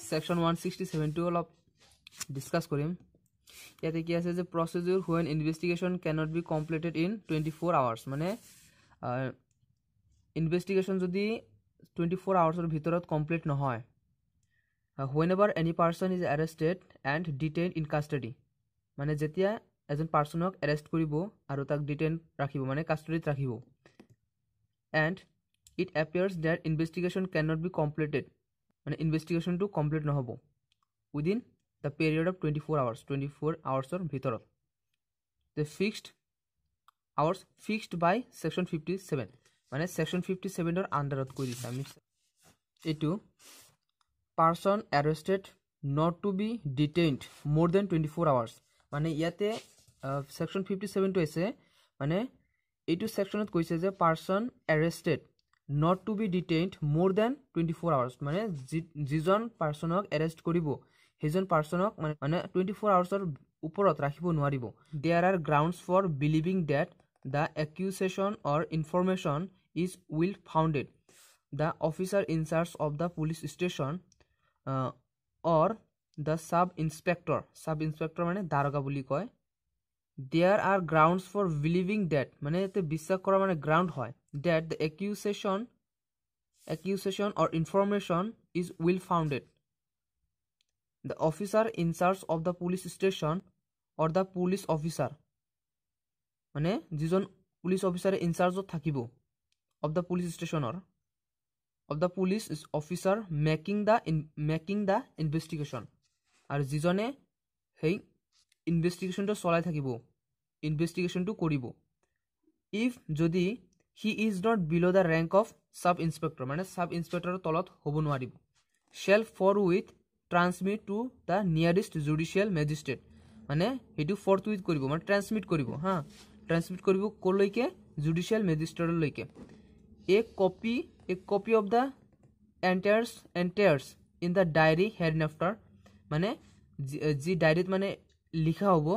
Section 167 টো অলপ discuss কৰিম ইয়াতে কি আছে যে procedure when investigation cannot be completed in 24 hours মানে investigation যদি 24 hours ৰ ভিতৰত কমপ্লিট নহয় whenever any person is arrested and detained in custody মানে যেতিয়া এজন পাৰ্সনক এৰেষ্ট কৰিব আৰু তাক ডিটেইন ৰাখিব মানে কাস্টডিত ৰাখিব and it appears that investigation cannot be completed মানে investigation to complete নহব within the period of 24 hours or ভিতৰত the fixed hours fixed by section 57 মানে section 57 ৰ আন্ডাৰত কৈ দিছে আমি এটো person arrested not to be detained more than 24 hours মানে ইয়াতে section 57 টো আছে মানে এইটো সেকশনত কৈছে যে person arrested not to be detained more than 24 hours মানে যিজন পাৰ্সনক এৰেষ্ট কৰিব হেজন পাৰ্সনক মানে 24 আৱাৰ্ছৰ ওপৰত ৰাখিব নোৱাৰিব there are grounds for believing that the accusation or information is well founded the officer in charge of the police station or the sub inspector মানে দাৰোগা বুলি কয় there are grounds for believing that মানে এতে বিশ্বাস কৰা মানে ground হয় that the accusation or information is well founded the officer in charge of the police station or the police officer মানে যিজন পুলিশ অফিসাৰে ইন চাৰ্জ থাকিব of the police station or of the police officer making the investigation আৰু যিজনে হেই investigation টো চলাই থাকিব investigation টো কৰিব if যদি he is not below the rank of sub inspector মানে sub inspector তলত হ'ব নোৱাৰিব shall forthwith transmit to the nearest judicial magistrate মানে হেতু forthwith কৰিব মানে ট্ৰান্সমিট কৰিব হা ট্ৰান্সমিট কৰিব কলৈকে জুডিশিয়াল ম্যাজিস্ট্ৰেট লৈকে a copy of the enters in the diary hereinafter মানে জি ডায়েৰীত মানে লিখা হ'ব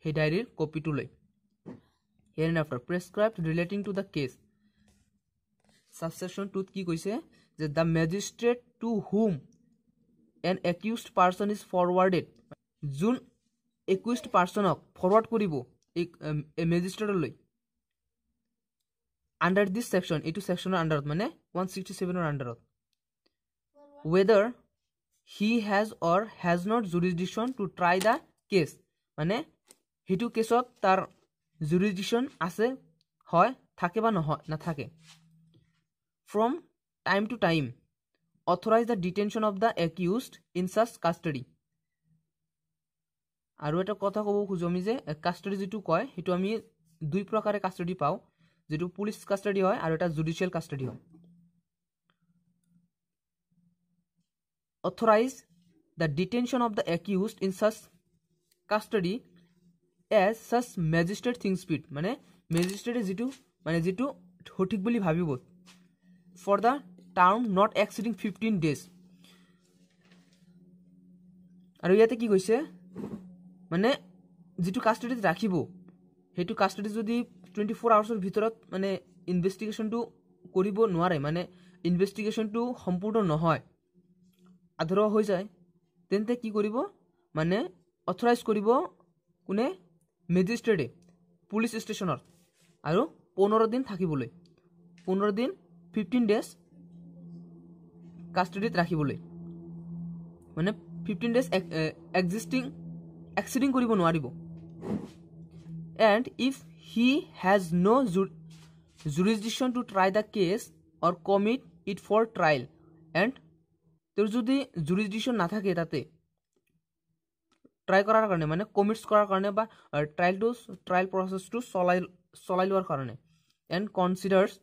সেই ডায়েৰীৰ কপিটো লৈ hereinafter prescribed relating to the case subsection 2 কি কৈছে যে the magistrate to whom an accused person is forwarded যোন accused personক ফৰৱাৰ্ড কৰিব a magistrate লৈ under this section etu section or under মানে 167 or under whether he has or has not jurisdiction to try the case মানে hetu কেছত তাৰ jurisdiction আছে হয় থাকে বা নহয় না থাকে from time to time authorize the detention of the accused in such custody আৰু এটা কথা কব খুজমি যে কাস্টডি যেটো কয় হেতু আমি দুই প্ৰকাৰে কাস্টডি পাও যেটো পুলিশ কাস্টডি হয় আৰু এটা জুডিশিয়াল কাস্টডি হয় authorize the detention of the accused in such custody as such magistrate thinks fit মানে magistrate যেটো সঠিক বুলি ভাবিব for the term not exceeding 15 days আৰু ইয়াতে কি কৈছে মানে যেটো কাস্টডিত ৰাখিব হেতু কাস্টডি যদি 24 আৱাৰ্ছৰ ভিতৰত মানে ইনভেস্টিগেশনটো কৰিব নোৱাৰে মানে ইনভেস্টিগেশনটো সম্পূৰ্ণ নহয় আধৰুৱা হৈ যায় তেন্তে কি কৰিব মানে অথৰাইজ কৰিব কোনে ম্যাজিস্ট্ৰেটে পুলিশ ষ্টেচনৰ আৰু 15 দিন থাকিবলৈ 15 দিন 15 ডেজ কাস্টডিত ৰাখিবলৈ মানে 15 ডেজ এক্সিডিং কৰিব নোৱাৰিব and if he has no jurisdiction to try the case or commit it for trial and তোৰ যদি jurisdiction না থাকে তাতে ট্ৰাই কৰাৰ কাৰণে মানে কমিটস কৰাৰ কাৰণে বা ট্ৰায়াল প্ৰসেসটো চলাই লোৱাৰ কাৰণে and considers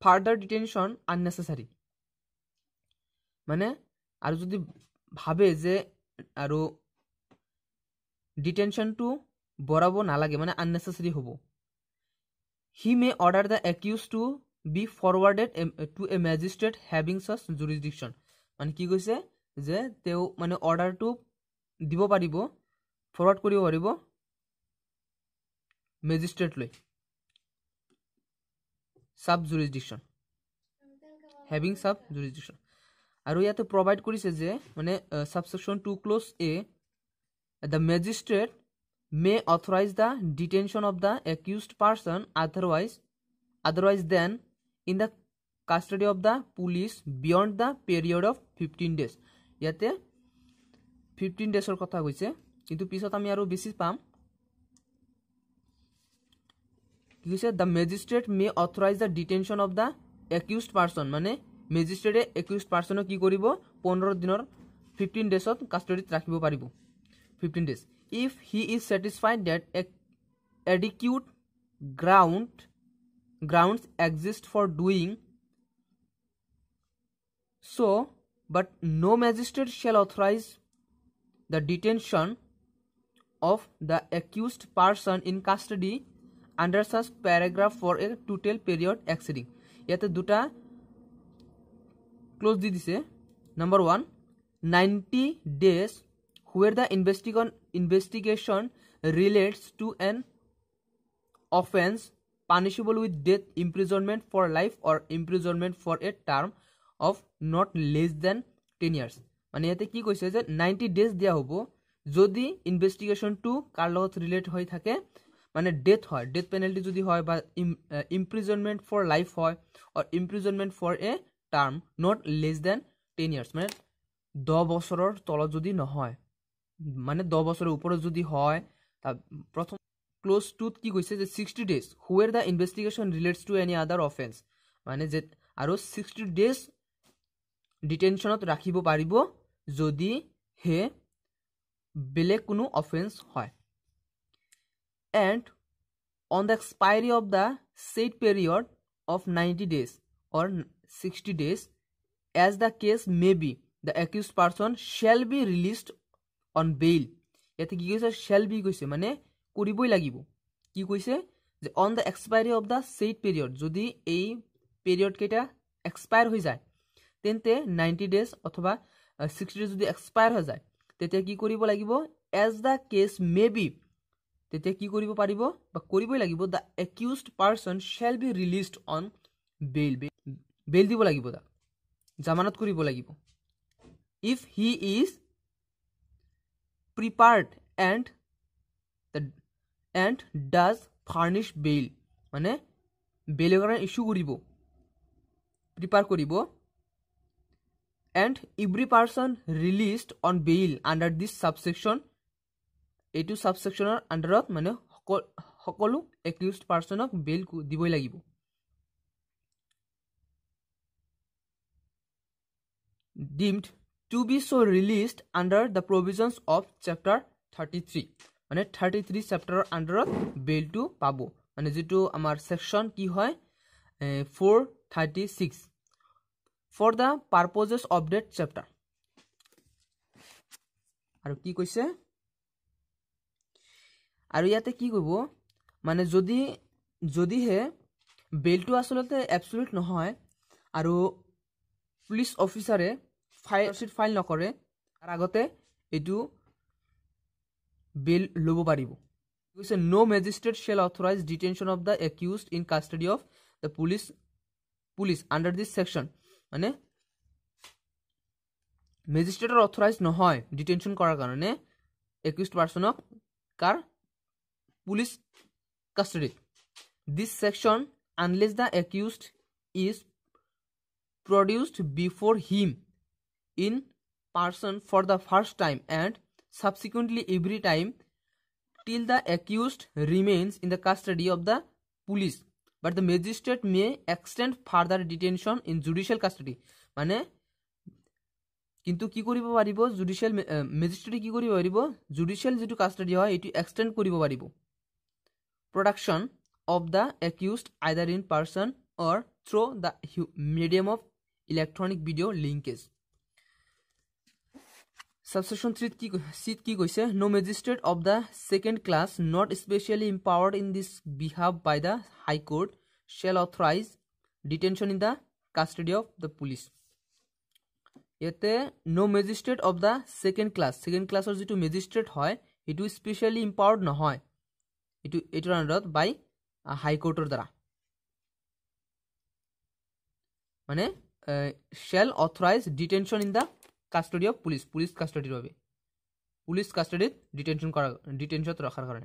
further detention unnecessary মানে আৰু যদি ভাবে যে আৰু ডিটেনশনটো বৰাব নালাগে মানে unnecessary হ'ব he may order the accused to be forwarded to a magistrate having such jurisdiction মানে কি কৈছে যে তেও মানে অৰ্ডাৰটো দিব পাৰিব ফৰৱাৰ্ড কৰিব পাৰিব ম্যাজিস্ট্ৰেট লৈ sub jurisdiction having sub jurisdiction আৰু ইয়াতে প্ৰভাইড কৰিছে যে মানে subsection 2 clause A the magistrate may authorize the detention of the accused person otherwise than in the custody of the police beyond the period of 15 days. ইয়াতে 15 daysৰ কথা কৈছে কিন্তু পিছত আমি আৰু বেছি পাম কি কৈছে the magistrate may authorize the detention of the accused person মানে ম্যাজিস্ট্ৰেটে accused person কি কৰিব 15 দিনৰ 15 daysত কাস্টডিত ৰাখিব পাৰিব 15 days if he is satisfied that adequate grounds exist for doing so but no magistrate shall authorize the detention of the accused person in custody under such paragraph for a total period exceeding ইয়াতে দুটা close দি দিছে number 1 90 days where the investigation relates to an offense punishable with death, imprisonment for life or imprisonment for a term of not less than 10 years মানে ইয়াতে কি কৈছে যে 90 days দিয়া হ'ব যদি ইনভেস্টিগেশন টু কাৰ লগত ৰিলেট হৈ থাকে মানে ডেথ হয় ডেথ পেনাল্টি যদি হয় বা ইমপ্ৰিজনমেন্ট ফৰ লাইফ হয় or imprisonment for a term not less than 10 years মানে 10 বছৰৰ তলত যদি নহয় মানে 10 বছৰৰ ওপৰত যদি হয় তা প্ৰথম ক্লোজ টুত কি কৈছে যে 60 days where the investigation relates to any other offense মানে যে আৰু 60 days ডিটেনশনত ৰাখিব পাৰিব যদি হে বেলেগ কোনো অফেন্স হয় and on the expiry of the said period of 90 days or 60 days as the case may be the accused person shall be released on bail ইয়াতে কি কৈছে shall be কৈছে মানে কৰিবই লাগিব কি কৈছে যে on the expiry of the said period যদি এই পিৰিয়ড কেটা এক্সপায়াৰ হৈ যায় তেন্তে 90 days অথবা 60 days যদি এক্সপায়াৰ হৈ যায় তেতিয়া কি কৰিব লাগিব as the case may be তেতিয়া কি কৰিব পাৰিব বা কৰিবই লাগিব the accused person shall be released on bail দিব লাগিব দা জামানত কৰিব লাগিব if he is prepared and does furnish bail মানে বেইলৰ কাৰণে ইস্যু কৰিব প্ৰিপেয়াৰ কৰিব and every person released on bail under this subsection এইটো সাবসেকশনৰ আন্ডাৰত মানে সকলো accused personক বেইল দিবই লাগিব deemed to be so released under the provisions of chapter 33 মানে 33 chapter আন্ডাৰত বেইল টু পাব মানে যেটো আমাৰ সেকশন কি হয় 436 for the purposes of that chapter আৰু কি কৈছে আৰু ইয়াতে কি কৰিব মানে যদি হে বেইলটো আসলতে অ্যাবসলিউট নহয় আৰু পুলিশ অফিসাৰে ফাইল নকৰে তাৰ আগতে এটো বেইল লব পাৰিব কৈছে no magistrate shall authorize detention of the accused in custody of the police under this section মানে ম্যাজিস্ট্ৰেটৰ অথৰাইজ নহয় ডিটেনশন কৰাৰ কাৰণে accused personক car police custody this section unless the accused is produced before him in person for the first time and subsequently every time till the accused remains in the custody of the police but the magistrate may extend further detention in judicial custody মানে কিন্তু কি কৰিব পাৰিব judicial ম্যাজিস্ট্ৰেট কি কৰিব পাৰিব judicial যেটো custody হয় এটো এক্সটেন্ড কৰিব পাৰিব production of the accused either in person or through the medium of electronic video linkage subsection 3 কি কৈছে no magistrate of the second class not specially empowered in this behalf by the high court shall authorize detention in the custody of the police ইয়াতে no magistrate of the second classৰ যেটো magistrate হয় এটো specially empowered নহয় এটোৰ আন্ডাৰত বাই হাই কোৰ্টৰ দ্বাৰা মানে shall authorise detention in the custody of police কাষ্টডিৰ বাবে পুলিচ কাষ্টডিত ডিটেনশ্যনত ৰখাৰ কাৰণে